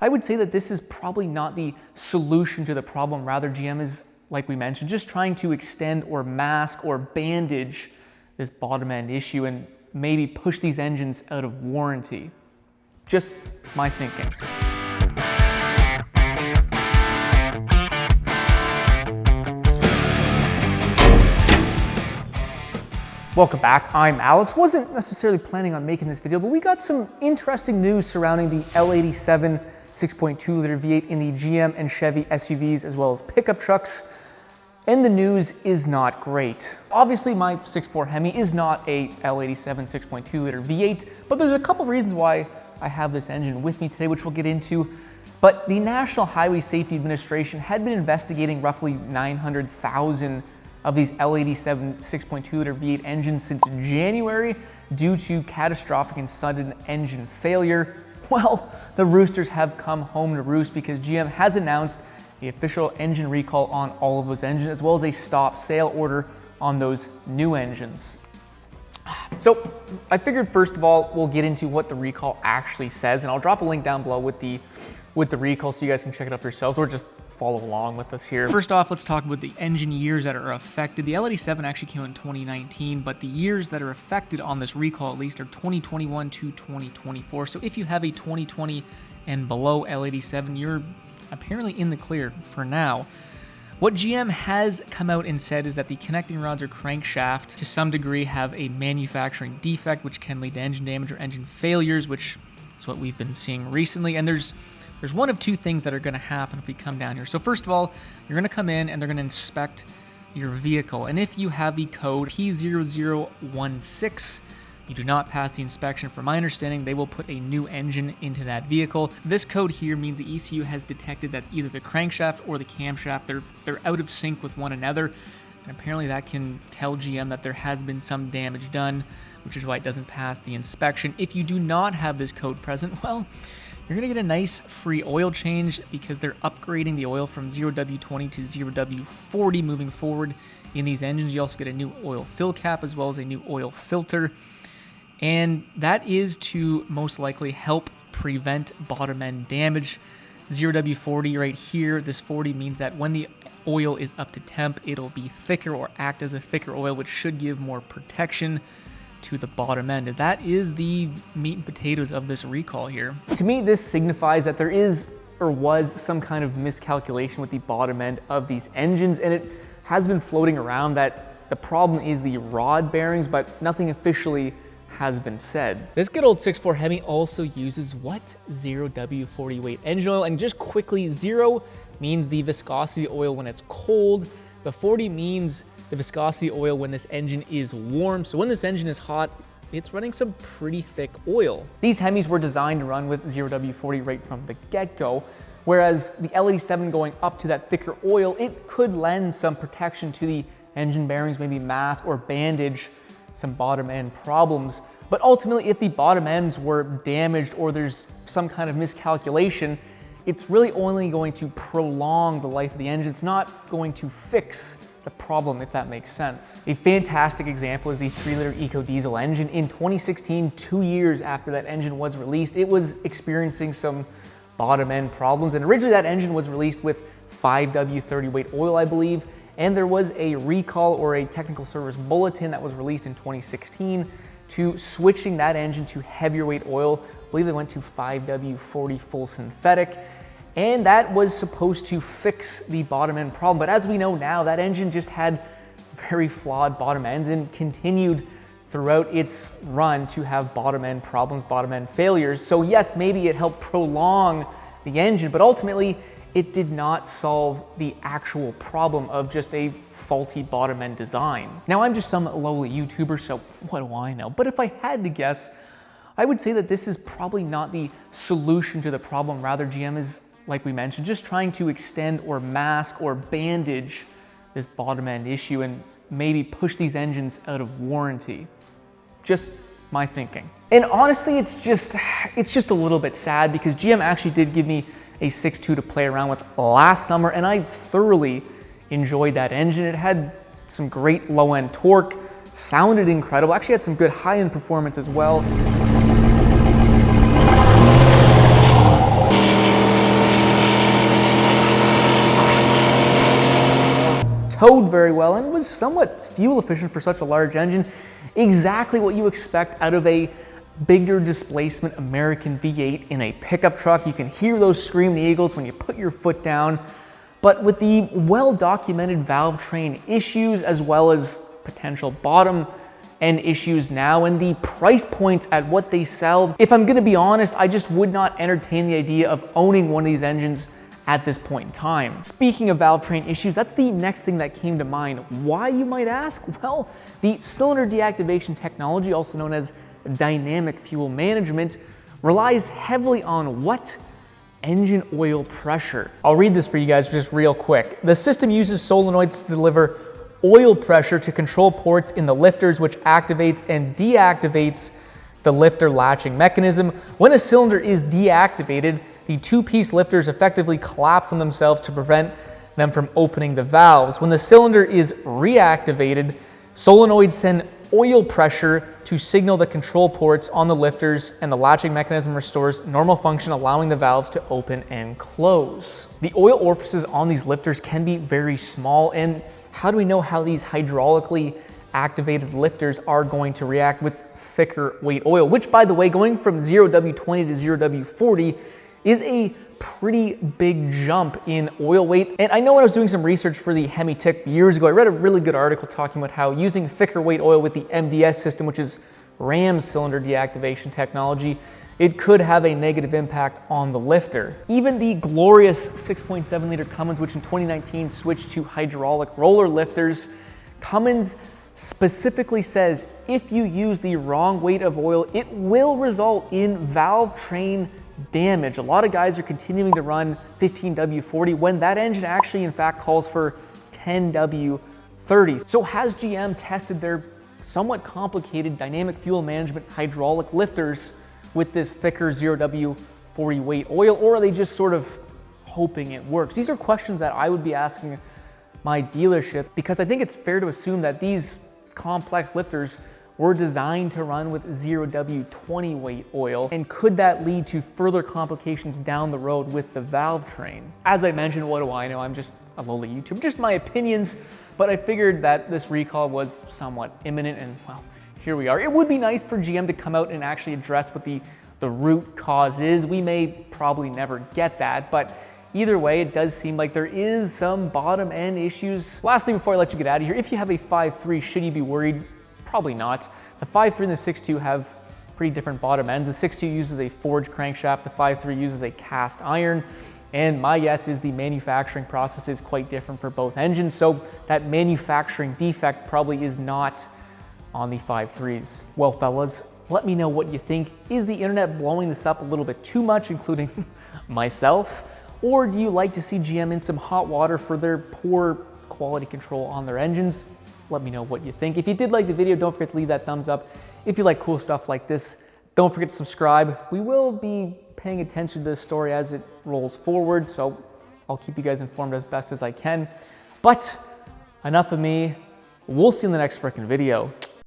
I would say that this is probably not the solution to the problem. Rather, GM is, like we mentioned, just trying to extend or mask or bandage this bottom end issue and maybe push these engines out of warranty. Just my thinking. Welcome back, I'm Alex. Wasn't necessarily planning on making this video, but we got some interesting news surrounding the L87 6.2 liter V8 in the GM and Chevy SUVs as well as pickup trucks. And the news is not great. Obviously my 6.4 HEMI is not a L87 6.2 liter V8, but there's a couple reasons why I have this engine with me today, which we'll get into. But the National Highway Safety Administration had been investigating roughly 900,000 of these L87 6.2 liter V8 engines since January due to catastrophic and sudden engine failure. Well, the roosters have come home to roost because GM has announced the official engine recall on all of those engines, as well as a stop sale order on those new engines. So I figured first of all, we'll get into what the recall actually says, and I'll drop a link down below with the recall so you guys can check it up yourselves or just follow along with us here. First off, let's talk about the engine years that are affected. The L87 actually came out in 2019, but the years that are affected on this recall at least are 2021 to 2024. So if you have a 2020 and below L87, you're apparently in the clear for now. What GM has come out and said is that the connecting rods or crankshaft to some degree have a manufacturing defect, which can lead to engine damage or engine failures, which is what we've been seeing recently. And there's one of two things that are going to happen if we come down here. So first of all, you're going to come in and they're going to inspect your vehicle. And if you have the code P0016, you do not pass the inspection. From my understanding, they will put a new engine into that vehicle. This code here means the ECU has detected that either the crankshaft or the camshaft, they're out of sync with one another. And apparently that can tell GM that there has been some damage done, which is why it doesn't pass the inspection. If you do not have this code present, well, you're gonna get a nice free oil change because they're upgrading the oil from 0W20 to 0W40 moving forward in these engines. You also get a new oil fill cap as well as a new oil filter. And that is to most likely help prevent bottom end damage. 0W40 right here, this 40 means that when the oil is up to temp, it'll be thicker or act as a thicker oil, which should give more protection to the bottom end. That is the meat and potatoes of this recall here. To me, this signifies that there is or was some kind of miscalculation with the bottom end of these engines, and it has been floating around that the problem is the rod bearings, but nothing officially has been said. This good old 6.4 HEMI also uses what? 0W40 weight engine oil, and just quickly, 0 means the viscosity oil when it's cold. The 40 means the viscosity oil when this engine is warm. So when this engine is hot, it's running some pretty thick oil. These HEMIs were designed to run with 0W40 right from the get-go, whereas the L87 going up to that thicker oil, it could lend some protection to the engine bearings, maybe mask or bandage some bottom end problems. But ultimately, if the bottom ends were damaged or there's some kind of miscalculation, it's really only going to prolong the life of the engine. It's not going to fix the problem, if that makes sense. A fantastic example is the 3-liter Eco Diesel engine. In 2016, 2 years after that engine was released, it was experiencing some bottom end problems. And originally that engine was released with 5W30 weight oil, I believe. And there was a recall or a technical service bulletin that was released in 2016 to switching that engine to heavier weight oil. I believe they went to 5W40 full synthetic. And that was supposed to fix the bottom end problem. But as we know now, that engine just had very flawed bottom ends and continued throughout its run to have bottom end problems, bottom end failures. So yes, maybe it helped prolong the engine, but ultimately it did not solve the actual problem of just a faulty bottom end design. Now I'm just some lowly YouTuber, so what do I know? But if I had to guess, I would say that this is probably not the solution to the problem. Rather, GM is, like we mentioned, just trying to extend or mask or bandage this bottom end issue and maybe push these engines out of warranty. Just my thinking. And honestly, it's just a little bit sad because GM actually did give me a 6.2 to play around with last summer, and I thoroughly enjoyed that engine. It had some great low end torque, sounded incredible, actually had some good high end performance as well. towed very well, and was somewhat fuel efficient for such a large engine. Exactly what you expect out of a bigger displacement American V8 in a pickup truck. You can hear those screaming eagles when you put your foot down. But with the well-documented valve train issues, as well as potential bottom end issues now, and the price points at what they sell, if I'm gonna be honest, I just would not entertain the idea of owning one of these engines at this point in time. Speaking of valve train issues, that's the next thing that came to mind. Why, you might ask? Well, the cylinder deactivation technology, also known as dynamic fuel management, relies heavily on what? Engine oil pressure. I'll read this for you guys just real quick. The system uses solenoids to deliver oil pressure to control ports in the lifters, which activates and deactivates the lifter latching mechanism. When a cylinder is deactivated, the two-piece lifters effectively collapse on themselves to prevent them from opening the valves. When the cylinder is reactivated, solenoids send oil pressure to signal the control ports on the lifters, and the latching mechanism restores normal function, allowing the valves to open and close. The oil orifices on these lifters can be very small, and how do we know how these hydraulically activated lifters are going to react with thicker weight oil? Which, by the way, going from 0W20 to 0W40 is a pretty big jump in oil weight. And I know when I was doing some research for the HEMI tip years ago, I read a really good article talking about how using thicker weight oil with the MDS system, which is ram cylinder deactivation technology, it could have a negative impact on the lifter. Even the glorious 6.7 liter Cummins, which in 2019 switched to hydraulic roller lifters, Cummins specifically says if you use the wrong weight of oil, it will result in valve train damage. A lot of guys are continuing to run 15W40 when that engine actually in fact calls for 10W30. So has GM tested their somewhat complicated dynamic fuel management hydraulic lifters with this thicker 0W40 weight oil, or are they just sort of hoping it works? These are questions that I would be asking my dealership, because I think it's fair to assume that these complex lifters were designed to run with 0W20 weight oil, and could that lead to further complications down the road with the valve train? As I mentioned, what do I know? I'm just a lowly YouTuber, just my opinions, but I figured that this recall was somewhat imminent, and well, here we are. It would be nice for GM to come out and actually address what the root cause is. We may probably never get that, but either way, it does seem like there is some bottom end issues. Lastly, before I let you get out of here, if you have a 5.3, should you be worried? Probably not. The 5.3 and the 6.2 have pretty different bottom ends. The 6.2 uses a forged crankshaft, the 5.3 uses a cast iron, and my guess is the manufacturing process is quite different for both engines, so that manufacturing defect probably is not on the 5.3s. Well, fellas, let me know what you think. Is the internet blowing this up a little bit too much, including myself? Or do you like to see GM in some hot water for their poor quality control on their engines? Let me know what you think. If you did like the video, don't forget to leave that thumbs up. If you like cool stuff like this, don't forget to subscribe. We will be paying attention to this story as it rolls forward, so I'll keep you guys informed as best as I can. But enough of me. We'll see you in the next frickin' video.